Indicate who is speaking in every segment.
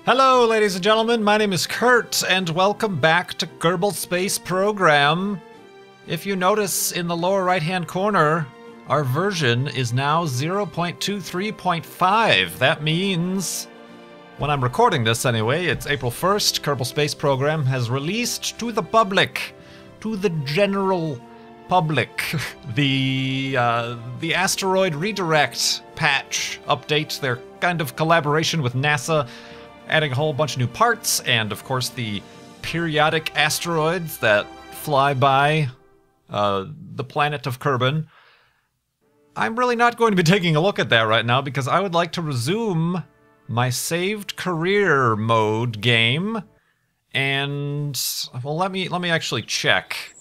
Speaker 1: Hello, ladies and gentlemen, my name is Kurt, and welcome back to Kerbal Space Program. If you notice in the lower right-hand corner, our version is now 0.23.5. That means, when I'm recording this anyway, it's April 1st, Kerbal Space Program has released to the public, to the general public, the Asteroid redirect patch update, their kind of collaboration with NASA, adding a whole bunch of new parts, and of course the periodic asteroids that fly by the planet of Kerman. I'm really not going to be taking a look at that right now because I would like to resume my saved career mode game, and well, let me actually check.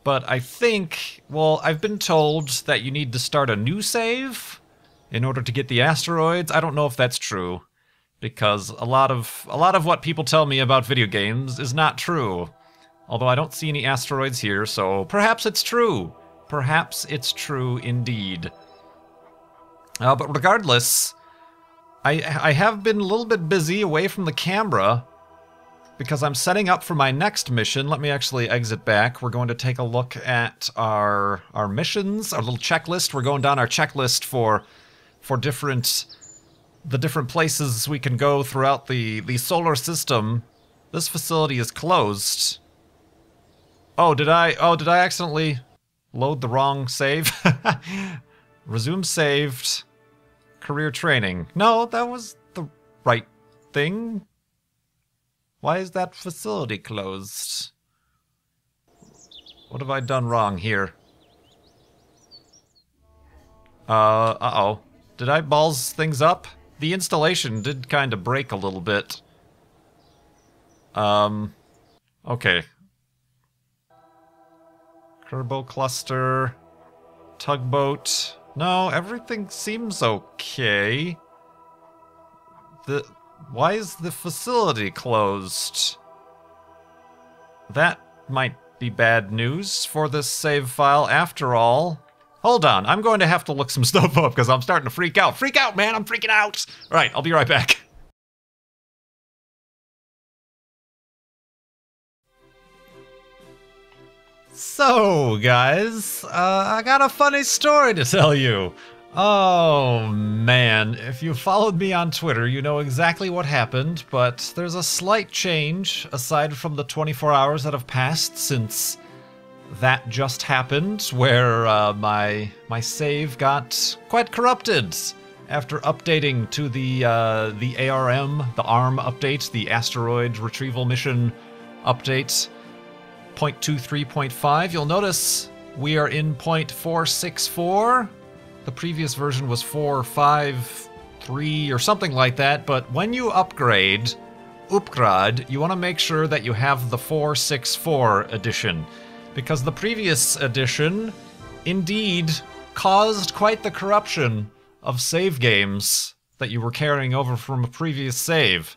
Speaker 1: But I think, well, I've been told that you need to start a new save in order to get the asteroids. I don't know if that's true, because a lot of what people tell me about video games is not true. Although I don't see any asteroids here, so perhaps it's true. Perhaps it's true indeed. But regardless, I have been a little bit busy away from the camera because I'm setting up for my next mission. Let me actually exit back. We're going to take a look at our missions, our little checklist. We're going down our checklist for the different places we can go throughout the solar system. This facility is closed. Oh, did I accidentally load the wrong save? Resume saved. Career training. No, that was the right thing. Why is that facility closed? What have I done wrong here? Uh-oh. Did I balls things up? The installation did kind of break a little bit. Okay. Kerbol cluster. Tugboat. No, everything seems okay. Why is the facility closed? That might be bad news for this save file after all. Hold on, I'm going to have to look some stuff up because I'm starting to freak out. Freak out, man, I'm freaking out! Alright, I'll be right back. So, guys, I got a funny story to tell you. Oh, man, if you followed me on Twitter, you know exactly what happened, but there's a slight change aside from the 24 hours that have passed since that just happened, where my save got quite corrupted after updating to the ARM, the ARM update, the Asteroid Retrieval Mission update, 0.23.5. You'll notice we are in 0.464. The previous version was 4.5.3 or something like that, but when you upgrade, you want to make sure that you have the 4.6.4 edition, because the previous edition indeed caused quite the corruption of save games that you were carrying over from a previous save.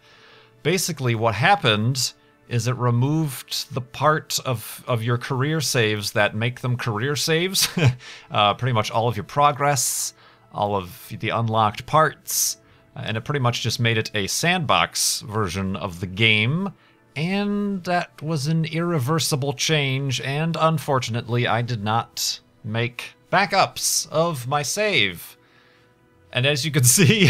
Speaker 1: Basically, what happened is it removed the part of your career saves that make them career saves. Pretty much all of your progress, all of the unlocked parts, and it pretty much just made it a sandbox version of the game. And that was an irreversible change, and unfortunately I did not make backups of my save. And as you can see,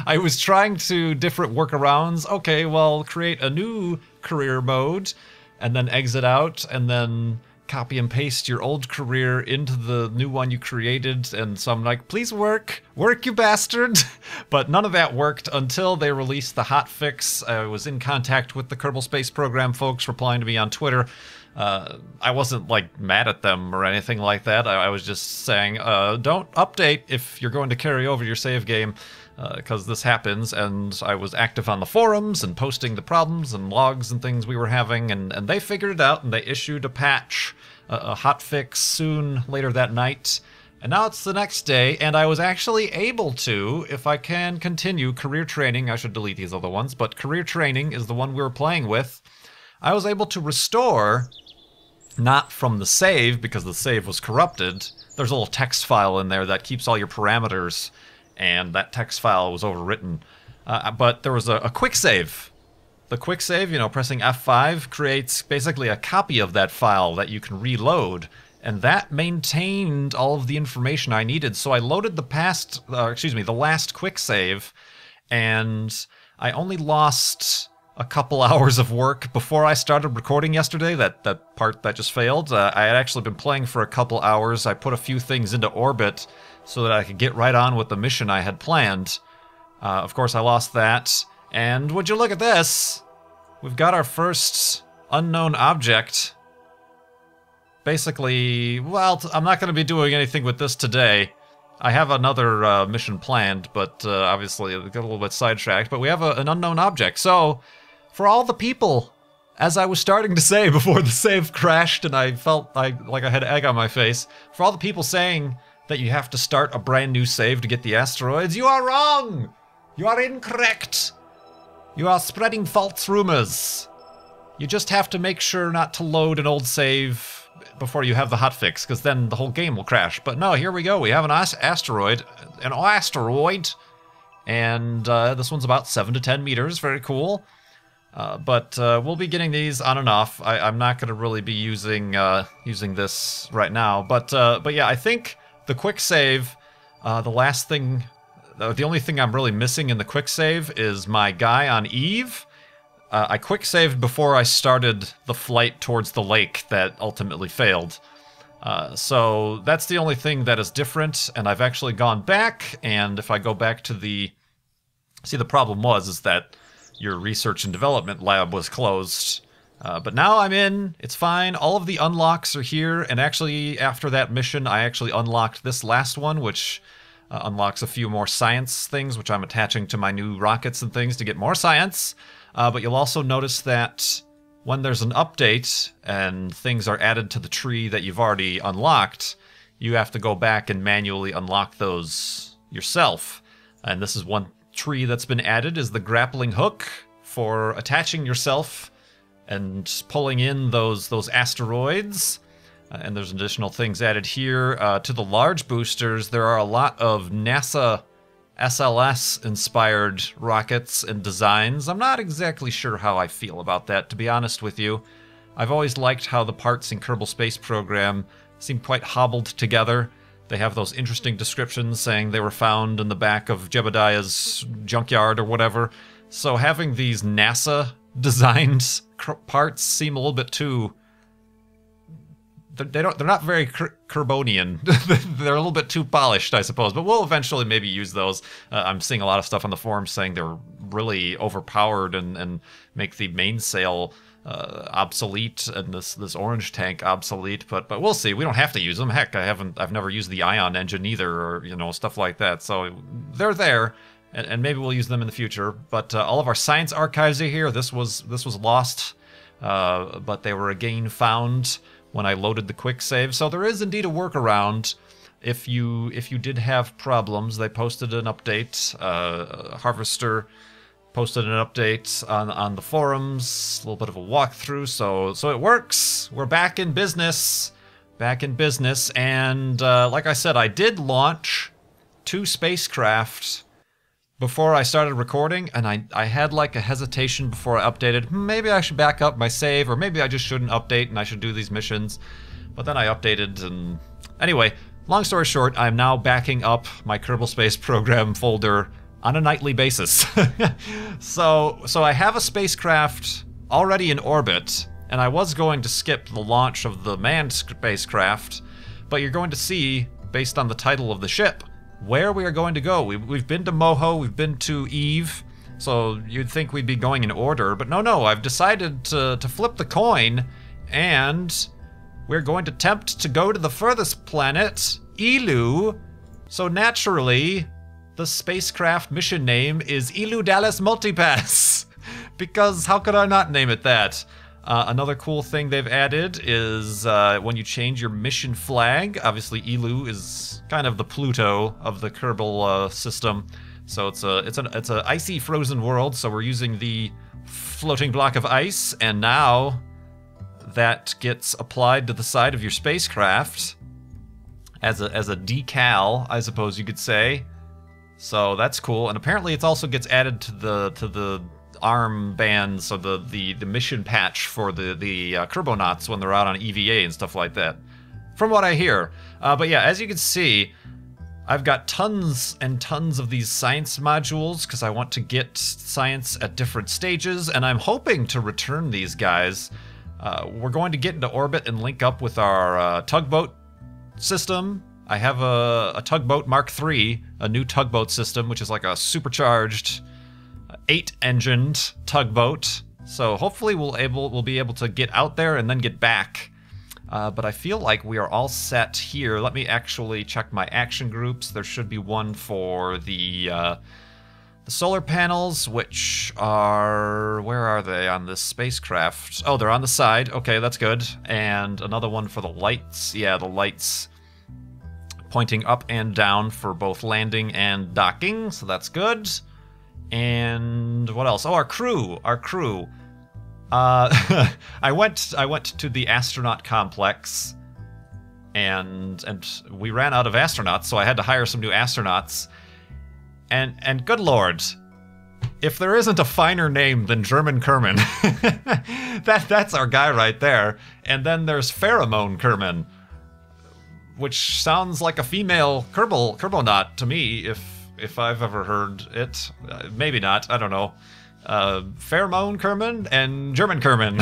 Speaker 1: I was trying to different workarounds. Okay, well, create a new career mode, and then exit out, and then copy and paste your old career into the new one you created. And so I'm like, please work, you bastard. But none of that worked until they released the hotfix. I was in contact with the Kerbal Space Program folks replying to me on Twitter. I wasn't like mad at them or anything like that. I was just saying, don't update if you're going to carry over your save game, because this happens. And I was active on the forums and posting the problems and logs and things we were having, and they figured it out, and they issued a patch, a hotfix soon later that night. And now it's the next day, and I was actually able to, if I can continue career training, I should delete these other ones, but career training is the one we were playing with. I was able to restore, not from the save, because the save was corrupted. There's a little text file in there that keeps all your parameters, and that text file was overwritten. But there was a quick save. The quick save, you know, pressing F5 creates basically a copy of that file that you can reload. And that maintained all of the information I needed. So I loaded the last quick save, and I only lost a couple hours of work before I started recording yesterday, that part that just failed. I had actually been playing for a couple hours. I put a few things into orbit so that I could get right on with the mission I had planned. Of course, I lost that. And would you look at this? We've got our first unknown object. Basically, well, I'm not going to be doing anything with this today. I have another mission planned, but obviously I got a little bit sidetracked. But we have an unknown object. So, for all the people, as I was starting to say before the save crashed and I felt like I had egg on my face, for all the people saying that you have to start a brand new save to get the asteroids, you are wrong! You are incorrect! You are spreading false rumors. You just have to make sure not to load an old save before you have the hotfix, because then the whole game will crash. But no, here we go. We have an asteroid. And this one's about 7 to 10 meters. Very cool. But we'll be getting these on and off. I'm not going to really be using this right now. But yeah, I think the quick save, the only thing I'm really missing in the quick save is my guy on Eve. I quick saved before I started the flight towards the lake that ultimately failed. So that's the only thing that is different, and I've actually gone back, and if I go back to the... See, the problem is that your research and development lab was closed. But now I'm in, it's fine, all of the unlocks are here, and actually after that mission I actually unlocked this last one, which unlocks a few more science things, which I'm attaching to my new rockets and things to get more science. But you'll also notice that when there's an update and things are added to the tree that you've already unlocked, you have to go back and manually unlock those yourself. And this is one tree that's been added, is the Grappling Hook for attaching yourself and pulling in those asteroids. And there's additional things added here. To the large boosters, there are a lot of NASA SLS-inspired rockets and designs. I'm not exactly sure how I feel about that, to be honest with you. I've always liked how the parts in Kerbal Space Program seem quite hobbled together. They have those interesting descriptions saying they were found in the back of Jebediah's junkyard or whatever. So having these NASA-designed parts seem a little bit too... They're not very Kerbonian. They're a little bit too polished, I suppose, but we'll eventually maybe use those. I'm seeing a lot of stuff on the forums saying they're really overpowered and make the mainsail obsolete and this orange tank obsolete, but we'll see. We don't have to use them. Heck, I've never used the ion engine either, or stuff like that. So they're there, and maybe we'll use them in the future. But all of our science archives are here. This was lost, but they were again found when I loaded the quick save. So there is indeed a workaround if you did have problems. They posted an update. Harvester posted an update on the forums, a little bit of a walkthrough. So it works. We're back in business. And like I said, I did launch 2 spacecraft before I started recording, and I had like a hesitation before I updated. Maybe I should back up my save, or maybe I just shouldn't update and I should do these missions. But then I updated, and anyway, long story short, I'm now backing up my Kerbal Space Program folder on a nightly basis. So I have a spacecraft already in orbit, and I was going to skip the launch of the manned spacecraft, but you're going to see, based on the title of the ship, where we are going to go. We've been to Moho, we've been to Eve, so you'd think we'd be going in order, but no, I've decided to flip the coin, and we're going to attempt to go to the furthest planet, Eeloo. So naturally, the spacecraft mission name is Eeloo Dallas Multipass, because how could I not name it that? Another cool thing they've added is when you change your mission flag, obviously Eeloo is kind of the Pluto of the Kerbal system, so it's a icy frozen world. So we're using the floating block of ice, and now that gets applied to the side of your spacecraft as a decal, I suppose you could say. So that's cool, and apparently it also gets added to the arm bands, so the mission patch for the Kerbonauts when they're out on EVA and stuff like that, from what I hear. But yeah, as you can see, I've got tons and tons of these science modules because I want to get science at different stages, and I'm hoping to return these guys. We're going to get into orbit and link up with our tugboat system. I have a tugboat Mark III, a new tugboat system, which is like a supercharged 8-engined tugboat. So hopefully we'll be able to get out there and then get back. But I feel like we are all set here. Let me actually check my action groups. There should be one for the solar panels, which are... where are they on this spacecraft? Oh, they're on the side. Okay, that's good. And another one for the lights. Yeah, the lights pointing up and down for both landing and docking, so that's good. And what else? Oh, our crew. I went to the astronaut complex, and we ran out of astronauts, so I had to hire some new astronauts. And good lord, if there isn't a finer name than German Kerman, that's our guy right there. And then there's Pheromone Kerman, which sounds like a female Kerbonaut to me, if I've ever heard it. Maybe not, I don't know. Pheromone Kerman and German Kerman.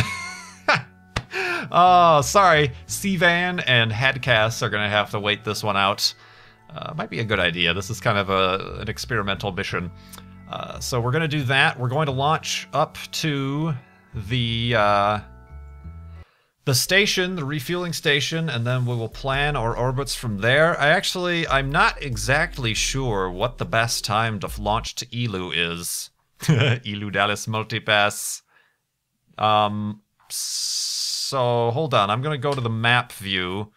Speaker 1: Oh, sorry. Sivan and Hadcast are going to have to wait this one out. Might be a good idea. This is kind of an experimental mission. So we're going to do that. We're going to launch up to the station, the refueling station, and then we will plan our orbits from there. I'm not exactly sure what the best time to launch to Eeloo is. Eeloo Dallas Multipass. So hold on, I'm gonna go to the map view.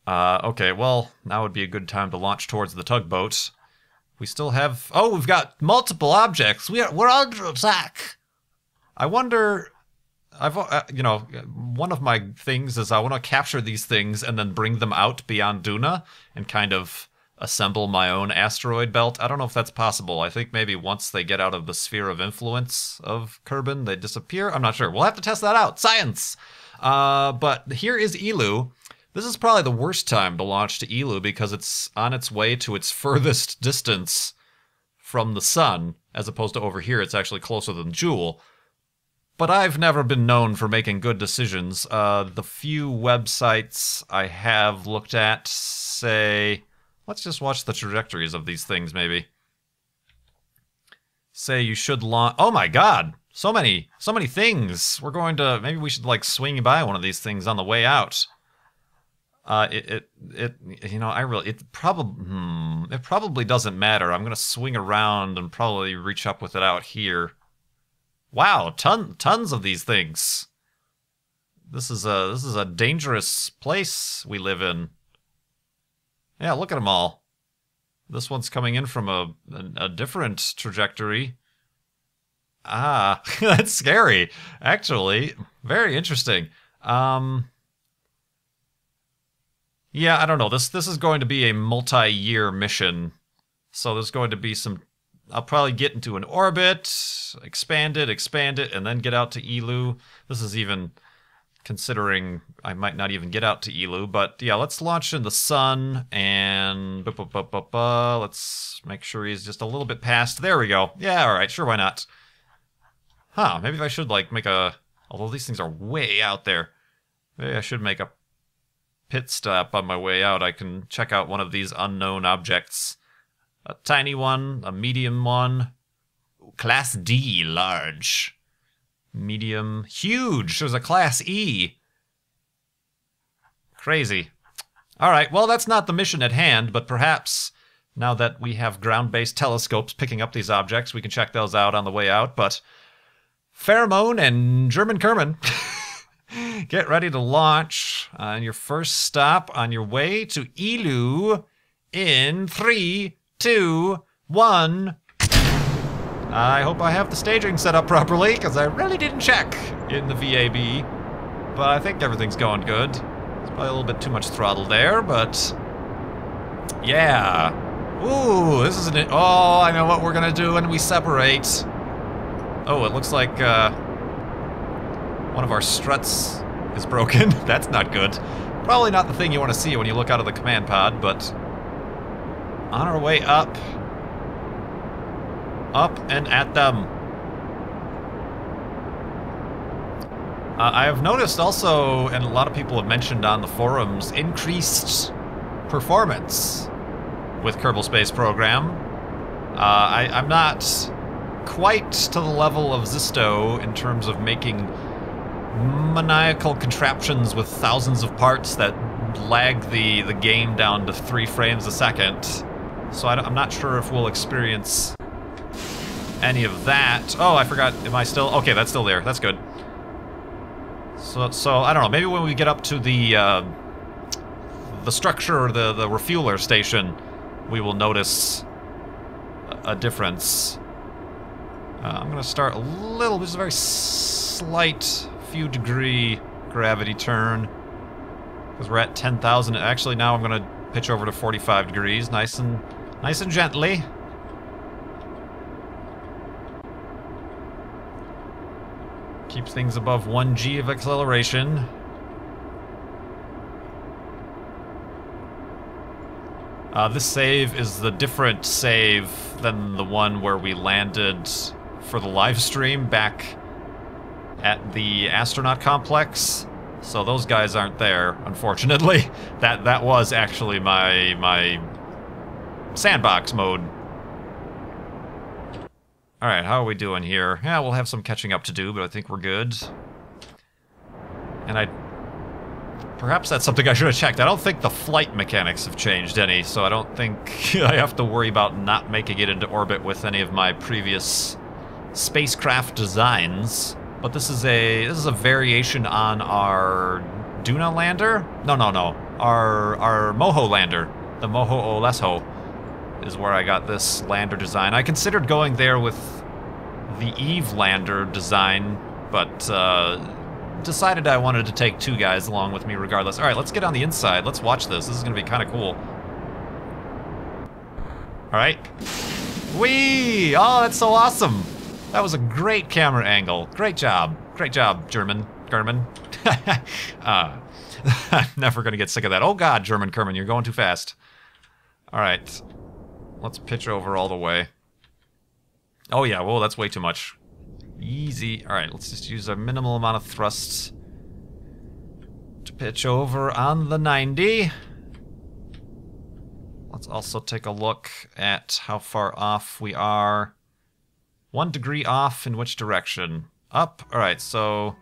Speaker 1: Okay, well, now would be a good time to launch towards the tugboat. We still have... oh, we've got multiple objects. We're under attack. I wonder... you know, one of my things is I want to capture these things and then bring them out beyond Duna and kind of assemble my own asteroid belt. I don't know if that's possible. I think maybe once they get out of the sphere of influence of Kerbin, they disappear. I'm not sure. We'll have to test that out. Science! But here is Eeloo. This is probably the worst time to launch to Eeloo because it's on its way to its furthest distance from the sun, as opposed to over here, it's actually closer than Jool. But I've never been known for making good decisions. The few websites I have looked at say... let's just watch the trajectories of these things, maybe. Say you should launch... oh my god! So many things! We're going to... maybe we should, like, swing by one of these things on the way out. You know, it probably doesn't matter. I'm gonna swing around and probably reach up with it out here. Wow, tons of these things. This is a dangerous place we live in. Yeah, look at them all. This one's coming in from a different trajectory. Ah, that's scary, actually. Very interesting. Yeah, I don't know. This is going to be a multi-year mission. So there's going to be some... I'll probably get into an orbit, expand it, and then get out to Eeloo. This is even considering I might not even get out to Eeloo, but yeah, let's launch in the sun, and let's make sure he's just a little bit past. There we go. Yeah, alright, sure, why not? Huh, maybe I should, like, make a... although these things are way out there. Maybe I should make a pit stop on my way out. I can check out one of these unknown objects. A tiny one, a medium one, Class D, large, medium, huge. There's a Class E. Crazy. All right, well, that's not the mission at hand, but perhaps now that we have ground-based telescopes picking up these objects, we can check those out on the way out. But Pheromone and German Kerman, get ready to launch on your first stop on your way to Eeloo in 3, 2, 1. I hope I have the staging set up properly, because I really didn't check in the VAB. But I think everything's going good. There's probably a little bit too much throttle there, but... yeah. Ooh, this isn't it. Oh, I know what we're gonna do when we separate. Oh, it looks like one of our struts is broken. That's not good. Probably not the thing you want to see when you look out of the command pod, but on our way up. Up and at them. I have noticed also, and a lot of people have mentioned on the forums, increased performance with Kerbal Space Program. I'm not quite to the level of Zisto in terms of making maniacal contraptions with thousands of parts that lag the game down to 3 frames a second. So I'm not sure if we'll experience any of that. Oh, I forgot. Am I still? Okay, that's still there. That's good. So I don't know. Maybe when we get up to the structure or the refueler station, we will notice a difference. I'm gonna start a little. There's a very slight few degree gravity turn because we're at 10,000. Actually, now I'm gonna pitch over to 45 degrees, nice and gently. Keep things above 1 g of acceleration. This save is the different save than the one where we landed for the live stream back at the astronaut complex. So those guys aren't there, unfortunately. That was actually my sandbox mode. Alright, how are we doing here? Yeah, we'll have some catching up to do, but I think we're good. And perhaps that's something I should have checked. I don't think the flight mechanics have changed any, so I don't think I have to worry about not making it into orbit with any of my previous spacecraft designs. But this is a variation on our Duna lander? No. Our Moho lander. The Moho Olesho is where I got this lander design. I considered going there with the Eve lander design, but decided I wanted to take 2 guys along with me regardless. Alright, let's get on the inside. Let's watch this. This is going to be kind of cool. Alright. Whee! Oh, that's so awesome! That was a great camera angle. Great job. Great job, German Kerman. I'm never going to get sick of that. Oh god, German Kerman, you're going too fast. Alright. Let's pitch over all the way. Oh yeah, whoa, that's way too much. Easy. Alright, let's just use a minimal amount of thrusts to pitch over on the 90. Let's also take a look at how far off we are. 1 degree off in which direction? Up? Alright, so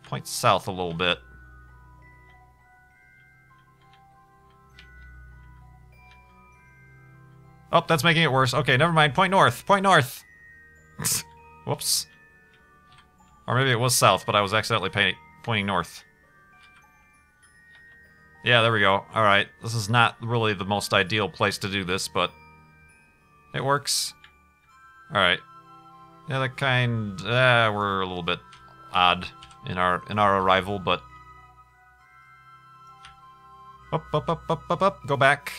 Speaker 1: point south a little bit. Oh, that's making it worse. Okay, never mind. Point north. Point north. Whoops. Or maybe it was south, but I was accidentally pointing north. Yeah, there we go. Alright. This is not really the most ideal place to do this, but it works. Alright. Yeah, that kind... we're a little bit odd in our arrival, but... Up. Go back.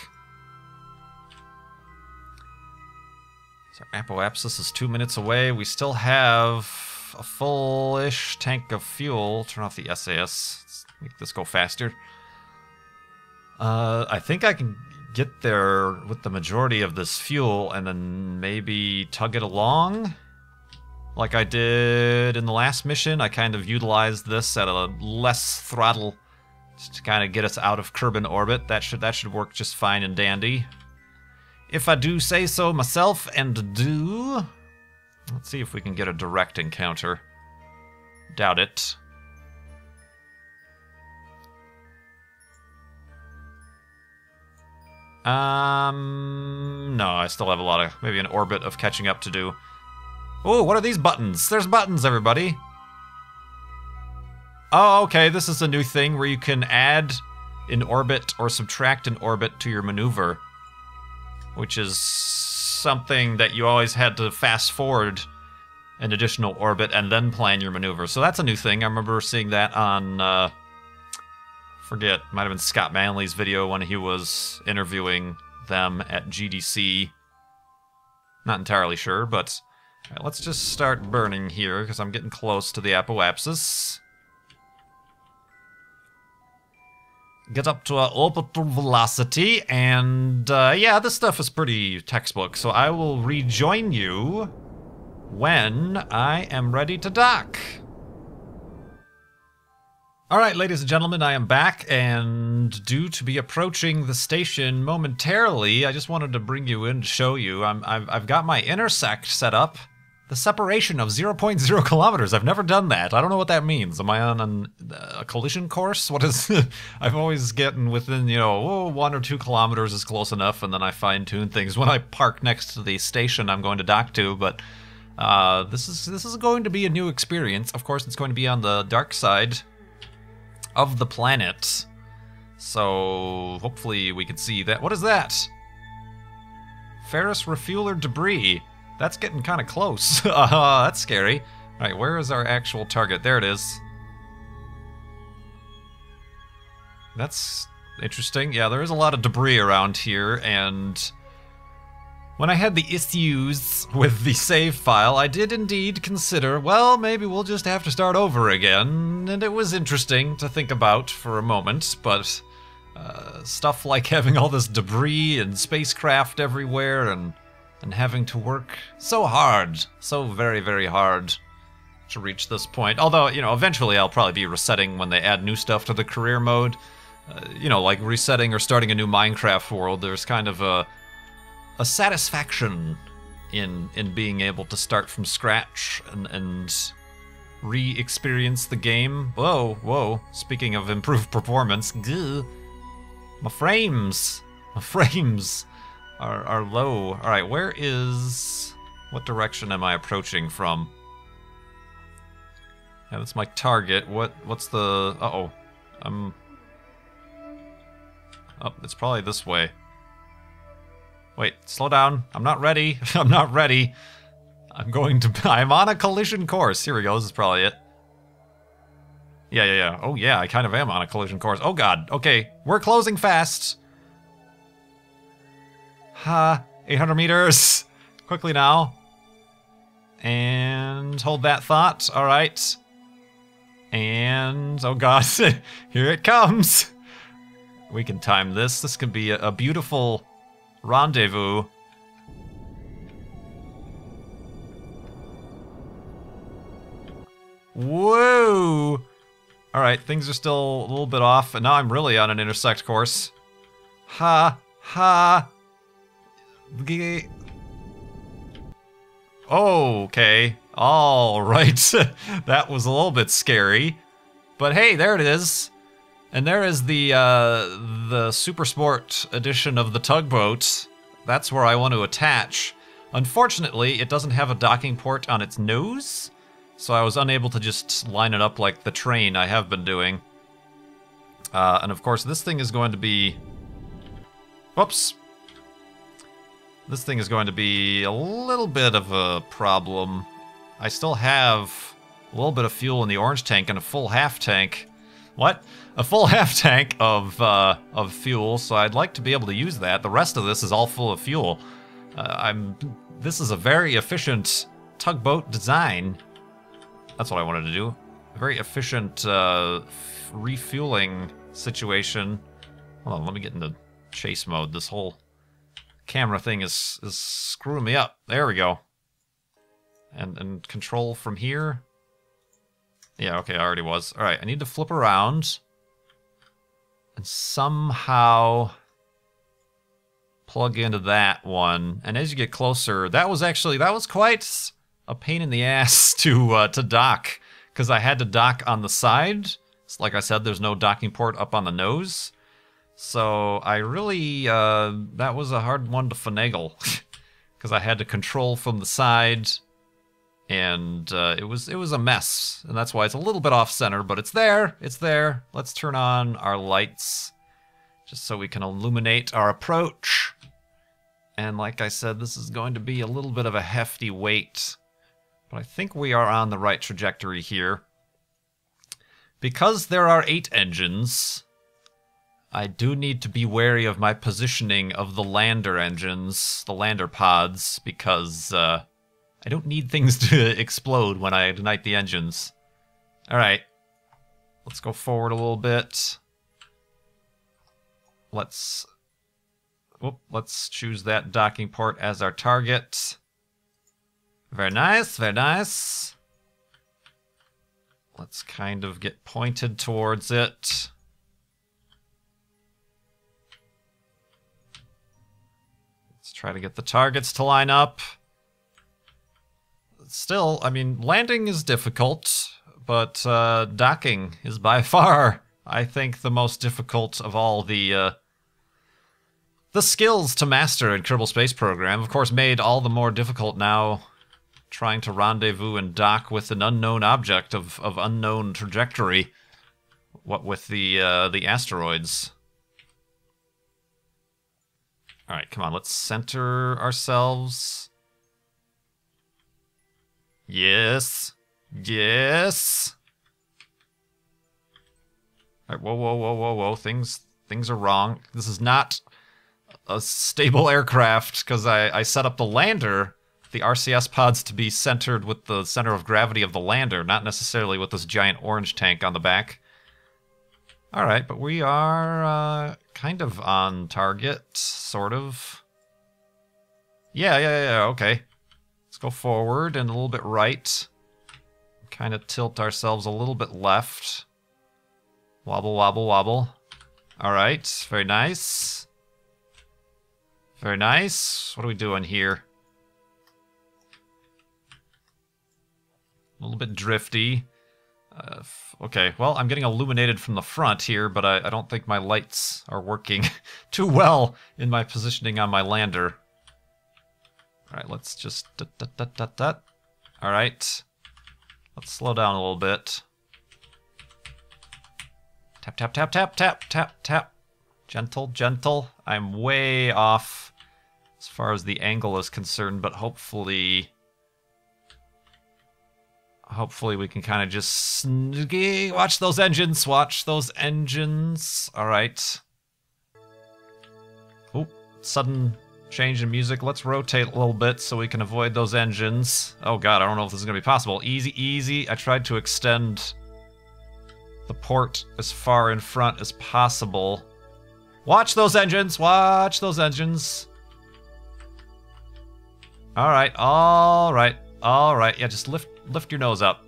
Speaker 1: So Apoapsis is 2 minutes away. We still have a full-ish tank of fuel. Turn off the SAS. Let's make this go faster. I think I can get there with the majority of this fuel and then maybe tug it along. Like I did in the last mission. I kind of utilized this at a less throttle just to kind of get us out of Kerbin orbit. That should work just fine and dandy. If I do say so myself, and do... Let's see if we can get a direct encounter. Doubt it. No, I still have a lot of... maybe an orbit of catching up to do. Oh, what are these buttons? There's buttons, everybody! Oh, okay, this is a new thing where you can add an orbit or subtract an orbit to your maneuver. Which is something that you always had to fast forward an additional orbit and then plan your maneuver. So that's a new thing. I remember seeing that on, forget, might have been Scott Manley's video when he was interviewing them at GDC. Not entirely sure, but alright, let's just start burning here, because I'm getting close to the apoapsis. Get up to our orbital velocity, and yeah, this stuff is pretty textbook, so I will rejoin you when I am ready to dock. Alright, ladies and gentlemen, I am back, and due to be approaching the station momentarily, I just wanted to bring you in to show you. I've got my intersect set up. The separation of 0.0 kilometers. I've never done that. I don't know what that means. Am I on a collision course? What is... I've always gotten within, you know, 1 or 2 kilometers is close enough, and then I fine-tune things when I park next to the station I'm going to dock to, but this is going to be a new experience. Of course, it's going to be on the dark side of the planet. So hopefully we can see that. What is that? Ferrous refueler debris. That's getting kind of close. That's scary. All right, where is our actual target? There it is. That's interesting. Yeah, there is a lot of debris around here, and when I had the issues with the save file, I did indeed consider, well, maybe we'll just have to start over again, and it was interesting to think about for a moment, but stuff like having all this debris and spacecraft everywhere, and having to work so hard, so very, very hard to reach this point. Although, you know, eventually I'll probably be resetting when they add new stuff to the career mode. You know, like resetting or starting a new Minecraft world, there's kind of a satisfaction in being able to start from scratch and re-experience the game. Whoa, whoa, speaking of improved performance, gah, my frames are low. Alright, where is... what direction am I approaching from? Yeah, that's my target. What's the... uh-oh. Oh, it's probably this way. Wait, slow down. I'm not ready. I'm not ready. I'm on a collision course. Here we go. This is probably it. Yeah. Oh, yeah, I kind of am on a collision course. Oh, God. Okay, we're closing fast. 800 meters. Quickly now. And hold that thought. All right. And, oh, God, here it comes. We can time this. This could be a beautiful rendezvous. Whoa! Alright, things are still a little bit off, and now I'm really on an intersect course. Ha! Okay. Alright. That was a little bit scary. But hey, there it is. And there is the Super Sport edition of the tugboat. That's where I want to attach. Unfortunately, it doesn't have a docking port on its nose, so I was unable to just line it up like the train I have been doing. And of course, this thing is going to be... whoops. This thing is going to be a little bit of a problem. I still have a little bit of fuel in the orange tank and a full half tank. What? A full half tank of fuel, so I'd like to be able to use that. The rest of this is all full of fuel. This is a very efficient tugboat design. That's what I wanted to do. A very efficient refueling situation. Hold on, let me get into chase mode. This whole camera thing is screwing me up. There we go. And control from here. Yeah, okay, I already was. Alright, I need to flip around and somehow plug into that one. And as you get closer, that was quite a pain in the ass to dock, because I had to dock on the side. So like I said, there's no docking port up on the nose. So I really, that was a hard one to finagle, because I had to control from the side. And it was a mess, and that's why it's a little bit off-center, but it's there, it's there. Let's turn on our lights, just so we can illuminate our approach. And like I said, this is going to be a little bit of a hefty weight, but I think we are on the right trajectory here. Because there are 8 engines, I do need to be wary of my positioning of the lander engines, the lander pods, because I don't need things to explode when I ignite the engines. Alright. Let's go forward a little bit. Let's choose that docking port as our target. Very nice, very nice. Let's kind of get pointed towards it. Let's try to get the targets to line up. Still, I mean, landing is difficult, but docking is by far, I think, the most difficult of all the skills to master in Kerbal Space Program. Of course, made all the more difficult now, trying to rendezvous and dock with an unknown object of unknown trajectory. What with the asteroids. All right, come on, let's center ourselves. Yes. Yes. All right, whoa, whoa, whoa, whoa, whoa. Things are wrong. This is not a stable aircraft because I set up the lander, the RCS pods, to be centered with the center of gravity of the lander, not necessarily with this giant orange tank on the back. All right, but we are kind of on target, sort of. Yeah, okay. Let's go forward and a little bit right. Kind of tilt ourselves a little bit left. Wobble, wobble, wobble. All right, very nice. Very nice. What are we doing here? A little bit drifty. Okay, well, I'm getting illuminated from the front here, but I don't think my lights are working too well in my positioning on my lander. All right, let's just... All right. Let's slow down a little bit. Tap, tap, tap, tap, tap, tap, tap. Gentle, gentle. I'm way off as far as the angle is concerned, but hopefully we can kind of just... Watch those engines, watch those engines. All right. Oh, sudden change in music. Let's rotate a little bit so we can avoid those engines. Oh god, I don't know if this is going to be possible. Easy, easy. I tried to extend the port as far in front as possible. Watch those engines! Watch those engines! Alright, alright, alright. Yeah, just lift your nose up.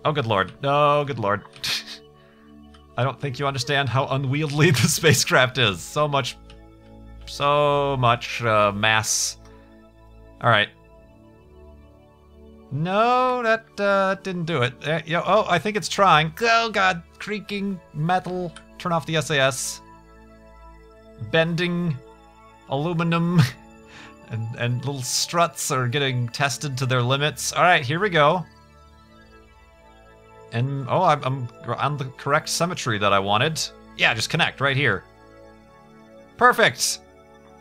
Speaker 1: Oh, good lord. Oh, good lord. I don't think you understand how unwieldy the spacecraft is. So much mass. Alright. No, that didn't do it. Oh, I think it's trying. Oh god, creaking metal. Turn off the SAS. Bending aluminum. And little struts are getting tested to their limits. Alright, here we go. And, oh, I'm on the correct symmetry that I wanted. Yeah, just connect right here. Perfect!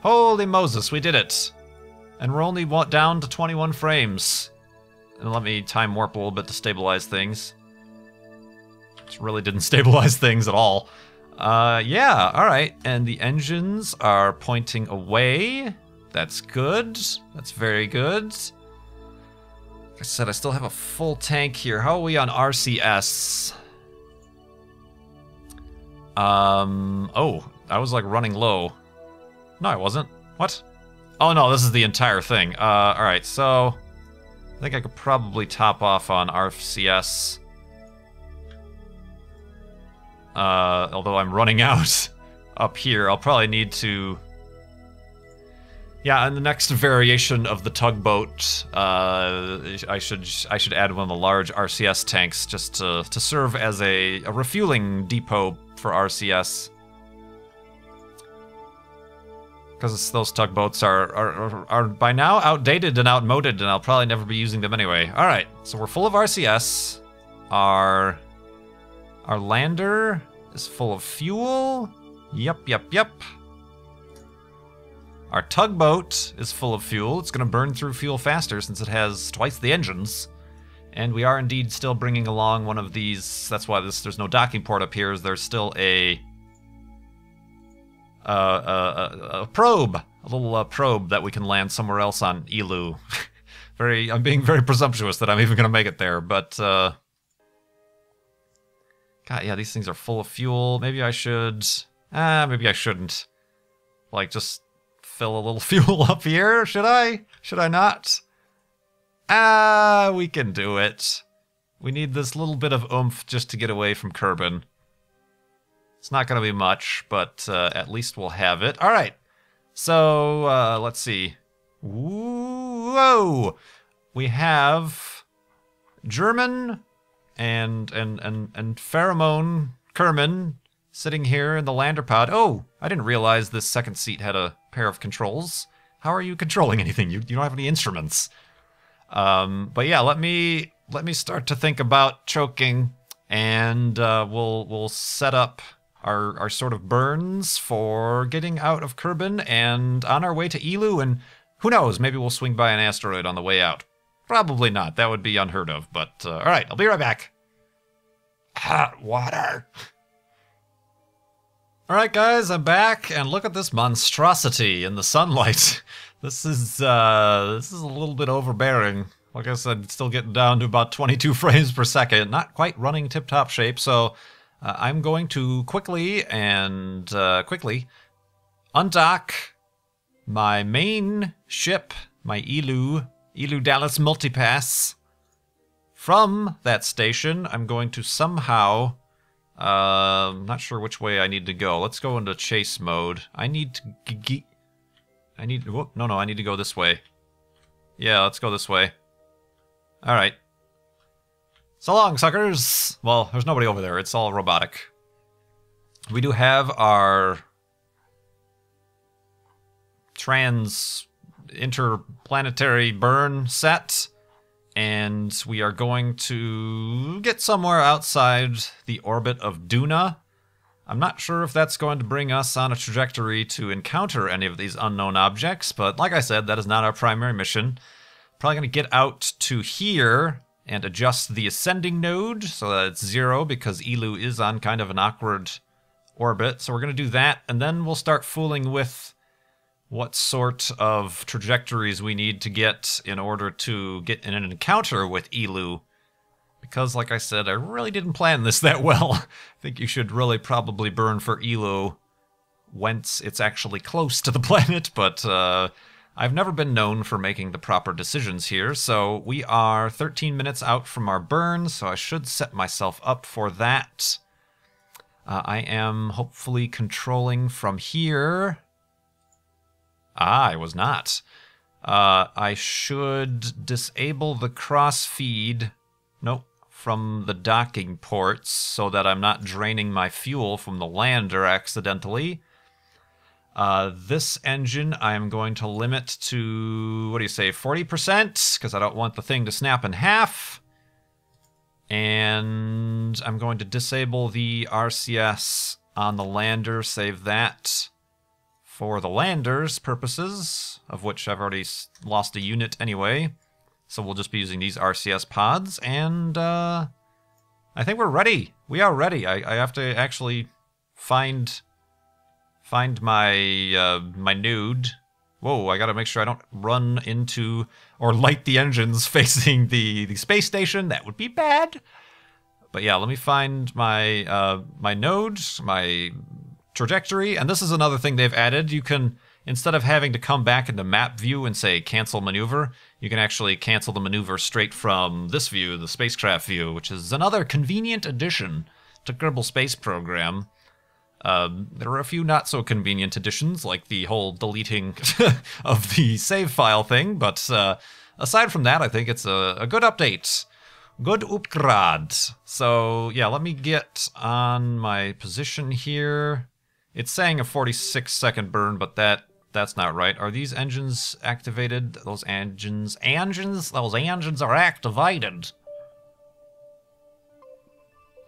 Speaker 1: Holy Moses, we did it. And we're only down to 21 frames. And let me time warp a little bit to stabilize things. Which really didn't stabilize things at all. Yeah, alright. And the engines are pointing away. That's good. That's very good. Like I said, I still have a full tank here. How are we on RCS? Oh, I was like running low. No, I wasn't. What? Oh no, this is the entire thing. Alright, so I think I could probably top off on RCS. Although I'm running out up here, I'll probably need to... Yeah, and the next variation of the tugboat, I should add one of the large RCS tanks just to serve as a refueling depot for RCS. Because those tugboats are by now outdated and outmoded, and I'll probably never be using them anyway. All right, so we're full of RCS. Our lander is full of fuel. Yep. Our tugboat is full of fuel. It's going to burn through fuel faster since it has twice the engines. And we are indeed still bringing along one of these. That's why there's no docking port up here. Is there's still a probe, a little probe that we can land somewhere else on Eeloo. I'm being very presumptuous that I'm even going to make it there, but God, yeah, these things are full of fuel. Maybe I should. Maybe I shouldn't. Like, just fill a little fuel up here. Should I? Should I not? We can do it. We need this little bit of oomph just to get away from Kerman. It's not going to be much, but at least we'll have it. All right. So, let's see. Whoa! We have German and Pheromone Kerman sitting here in the lander pod. Oh, I didn't realize this second seat had a pair of controls. How are you controlling anything? You don't have any instruments. But yeah, let me start to think about choking, and we'll set up our sort of burns for getting out of Kerman and on our way to Eeloo, and who knows, maybe we'll swing by an asteroid on the way out. Probably not. That would be unheard of, but all right, I'll be right back. Hot water. All right, guys, I'm back, and look at this monstrosity in the sunlight. This is a little bit overbearing. Like I said, still getting down to about 22 frames per second. Not quite running tip-top shape, so I'm going to quickly undock my main ship, my Eeloo Dallas Multipass. From that station, I'm going to somehow... not sure which way I need to go. Let's go into chase mode. I need to go this way. Yeah, let's go this way. Alright. So long, suckers! Well, there's nobody over there. It's all robotic. We do have our interplanetary burn set, and we are going to get somewhere outside the orbit of Duna. I'm not sure if that's going to bring us on a trajectory to encounter any of these unknown objects, but like I said, that is not our primary mission. Probably going to get out to here and adjust the ascending node so that it's 0, because Eeloo is on kind of an awkward orbit. So we're going to do that, and then we'll start fooling with what sort of trajectories we need to get in order to get in an encounter with Eeloo. Because, like I said, I really didn't plan this that well. I think you should really probably burn for Eeloo once it's actually close to the planet, but I've never been known for making the proper decisions here. So we are 13 minutes out from our burn, so I should set myself up for that. I am hopefully controlling from here. I was not. I should disable the cross-feed. Nope. From the docking ports so that I'm not draining my fuel from the lander accidentally. This engine I'm going to limit to, 40%? Because I don't want the thing to snap in half. And I'm going to disable the RCS on the lander, save that for the lander's purposes, of which I've already lost a unit anyway. So we'll just be using these RCS pods, and I think we're ready. We are ready. I have to actually find my my node. Whoa, I gotta make sure I don't run into or light the engines facing the space station. That would be bad. But yeah, let me find my my node, my trajectory, and this is another thing they've added. You can, instead of having to come back into map view and say cancel maneuver, you can actually cancel the maneuver straight from this view, the spacecraft view, which is another convenient addition to Kerbal Space Program. There are a few not so convenient additions, like the whole deleting of the save file thing, but aside from that, I think it's a good update. Good upgrade. So yeah, let me get on my position here. It's saying a 46-second burn, but that's not right. Are these engines activated? Those engines are activated.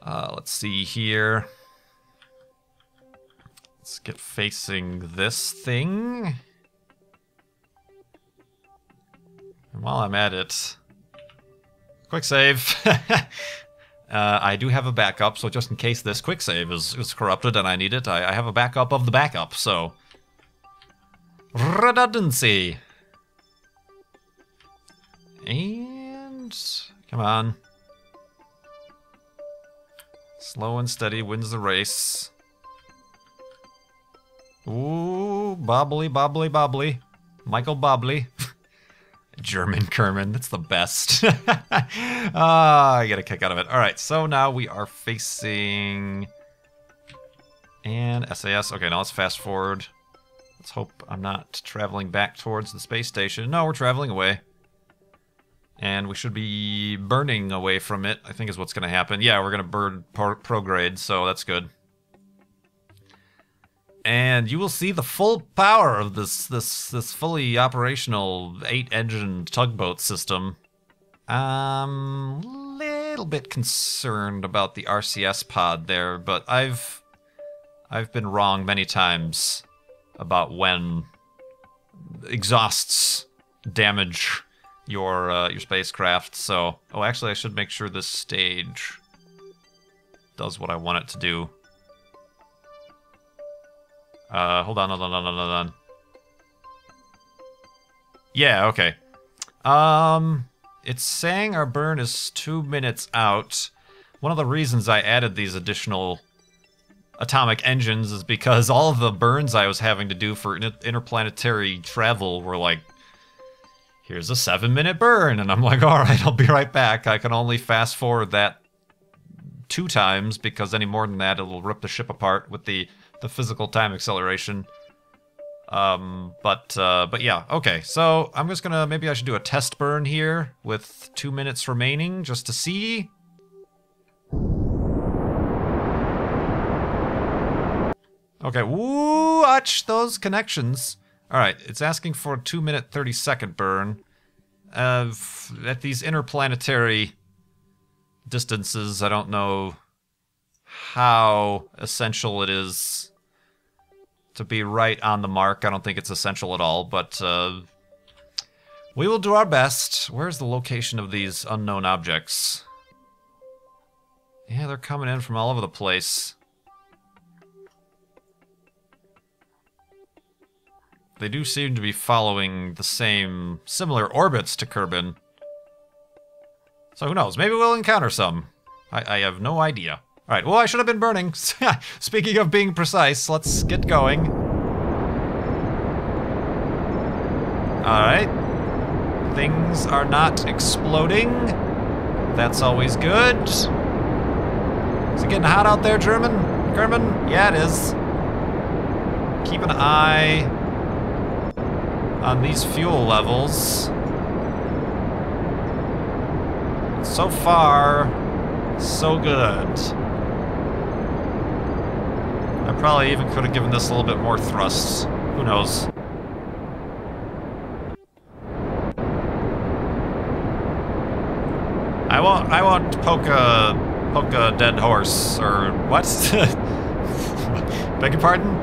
Speaker 1: Let's see here. Let's get facing this thing. And while I'm at it, Quick save. I do have a backup, so just in case this quick save is corrupted and I need it, I have a backup of the backup, so... redundancy. And... come on. Slow and steady wins the race. Ooh, bobbly, bobbly, bobbly. Michael Bobbly. German Kerman, that's the best. I get a kick out of it. Alright, so now we are facing... and SAS. Okay, now let's fast forward. Let's hope I'm not traveling back towards the space station. No, we're traveling away. And we should be burning away from it, I think is what's going to happen. Yeah, we're going to burn prograde, so that's good. And you will see the full power of this fully operational 8-engine tugboat system. Little bit concerned about the RCS pod there, but I've been wrong many times about when exhausts damage your spacecraft. So, oh, actually, I should make sure this stage does what I want it to do. Hold on. Yeah, okay. It's saying our burn is 2 minutes out. One of the reasons I added these additional atomic engines is because all of the burns I was having to do for interplanetary travel were like, here's a 7-minute burn, and I'm like, alright, I'll be right back. I can only fast forward that 2 times, because any more than that, it'll rip the ship apart with the physical time acceleration. But yeah, okay, so I'm just gonna, maybe I should do a test burn here with 2 minutes remaining, just to see. Okay, woo, watch those connections. Alright, it's asking for a 2-minute 30-second burn. At these interplanetary distances, I don't know how essential it is to be right on the mark. I don't think it's essential at all, but we will do our best. Where's the location of these unknown objects? Yeah, they're coming in from all over the place. They do seem to be following the same, similar orbits to Kerbin. So who knows? Maybe we'll encounter some. I have no idea. Alright, well, I should have been burning. Speaking of being precise, let's get going. Alright. Things are not exploding. That's always good. Is it getting hot out there, German Kerman? Yeah, it is. Keep an eye on these fuel levels. So far, so good. I probably even could have given this a little bit more thrust. Who knows? I won't poke a dead horse, or what? Beg your pardon?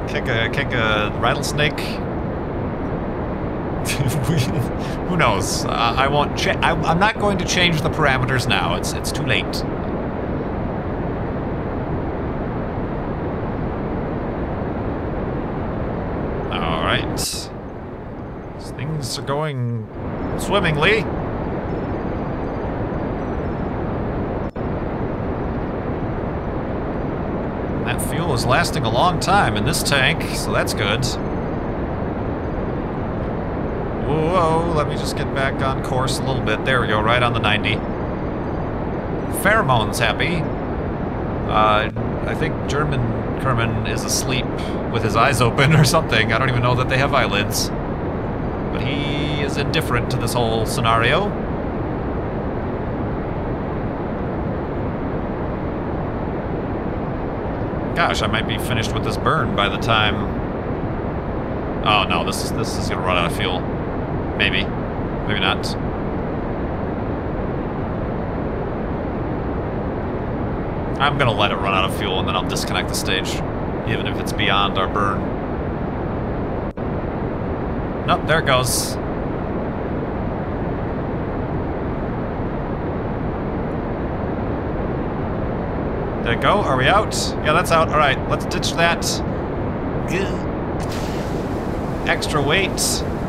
Speaker 1: Kick a rattlesnake? Who knows? I won't. I'm not going to change the parameters now. It's too late. All right. Things are going swimmingly. That fuel is lasting a long time in this tank, so that's good. Whoa, let me just get back on course a little bit. There we go, right on the 90. Pheromone's happy. I think German Kerman is asleep with his eyes open or something. I don't even know that they have eyelids. But he is indifferent to this whole scenario. Gosh, I might be finished with this burn by the time... Oh no, this is gonna run out of fuel. Maybe. Maybe not. I'm gonna let it run out of fuel and then I'll disconnect the stage, even if it's beyond our burn. Nope, there it goes. Did it go? Are we out? Yeah, that's out. All right, let's ditch that. Extra weight.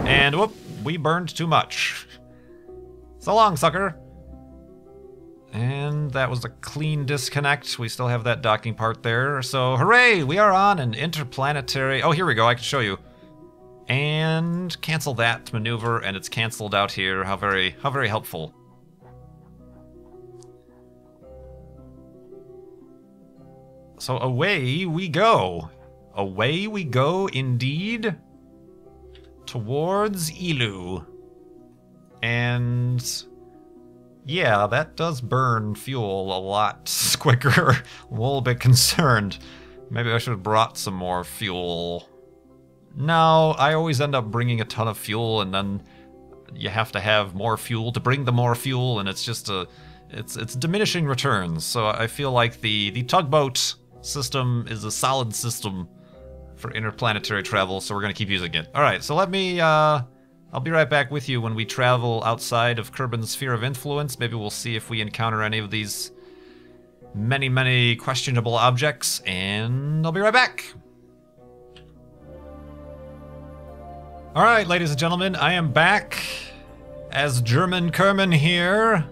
Speaker 1: And whoop, we burned too much. So long, sucker. And that was a clean disconnect. We still have that docking part there. So hooray, we are on an interplanetary... Oh, here we go, I can show you. And cancel that maneuver, and it's canceled out here. How very helpful. So away we go. Away we go indeed. Towards Eeloo. And yeah, that does burn fuel a lot quicker. I'm a little bit concerned. Maybe I should have brought some more fuel. No, I always end up bringing a ton of fuel, and then you have to have more fuel to bring the more fuel, and it's just it's diminishing returns. So I feel like the tugboat system is a solid system for interplanetary travel, so we're gonna keep using it. All right, so let me I'll be right back with you when we travel outside of Kerbin's sphere of influence. Maybe we'll see if we encounter any of these many questionable objects, and I'll be right back. All right, ladies and gentlemen, I am back as German Kerman here.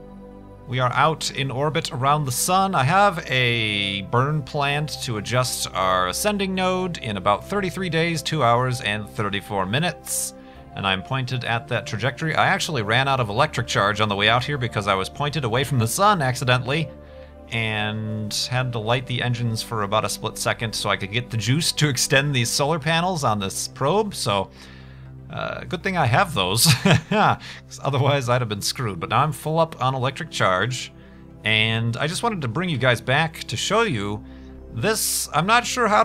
Speaker 1: We are out in orbit around the sun. I have a burn planned to adjust our ascending node in about 33 days, 2 hours, and 34 minutes. And I'm pointed at that trajectory. I actually ran out of electric charge on the way out here because I was pointed away from the sun accidentally and had to light the engines for about a split second so I could get the juice to extend these solar panels on this probe. So good thing I have those, 'cause otherwise I'd have been screwed. But now I'm full up on electric charge, and I just wanted to bring you guys back to show you this. I'm not sure how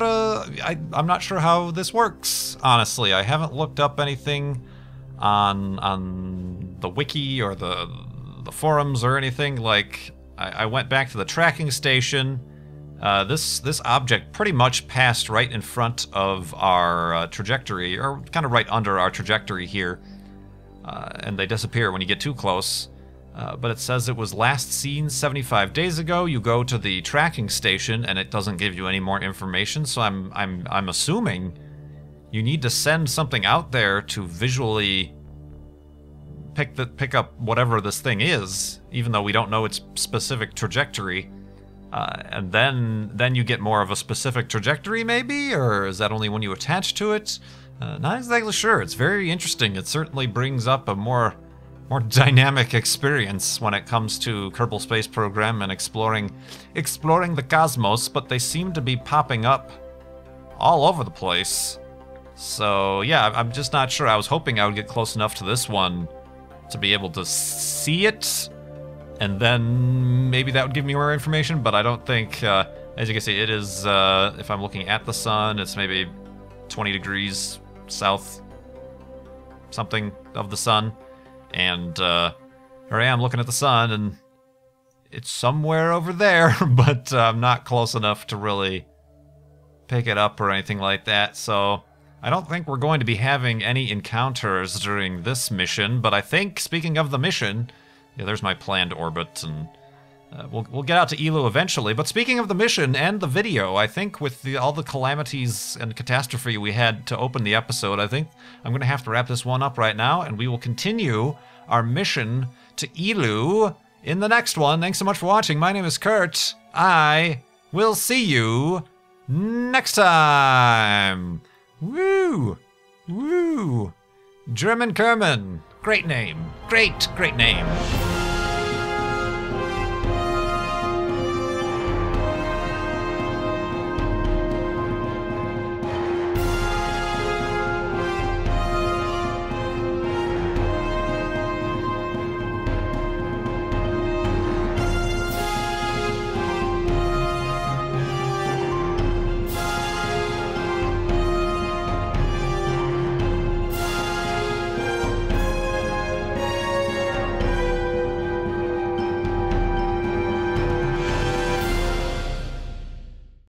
Speaker 1: I'm not sure how this works, honestly. I haven't looked up anything on the wiki or the forums or anything. Like, I went back to the tracking station. This object pretty much passed right in front of our trajectory, or kind of right under our trajectory here, and they disappear when you get too close. But it says it was last seen 75 days ago. You go to the tracking station, and it doesn't give you any more information. So I'm assuming you need to send something out there to visually pick up whatever this thing is, even though we don't know its specific trajectory. And then you get more of a specific trajectory, maybe? Or is that only when you attach to it? Not exactly sure. It's very interesting. It certainly brings up a more dynamic experience when it comes to Kerbal Space Program and exploring the cosmos, but they seem to be popping up all over the place. So yeah, I'm just not sure. I was hoping I would get close enough to this one to be able to see it, and then maybe that would give me more information, but I don't think, as you can see, it is, if I'm looking at the sun, it's maybe 20 degrees south something of the sun, and here I am looking at the sun, and it's somewhere over there, but I'm not close enough to really pick it up or anything like that, so I don't think we're going to be having any encounters during this mission, but I think, speaking of the mission, yeah, there's my planned orbit, and we'll get out to Eeloo eventually. But speaking of the mission and the video, I think with all the calamities and catastrophe we had to open the episode, I think I'm going to have to wrap this one up right now, and we will continue our mission to Eeloo in the next one. Thanks so much for watching. My name is Kurt. I will see you next time. Woo! Woo! German Kerman. Great name. Great name.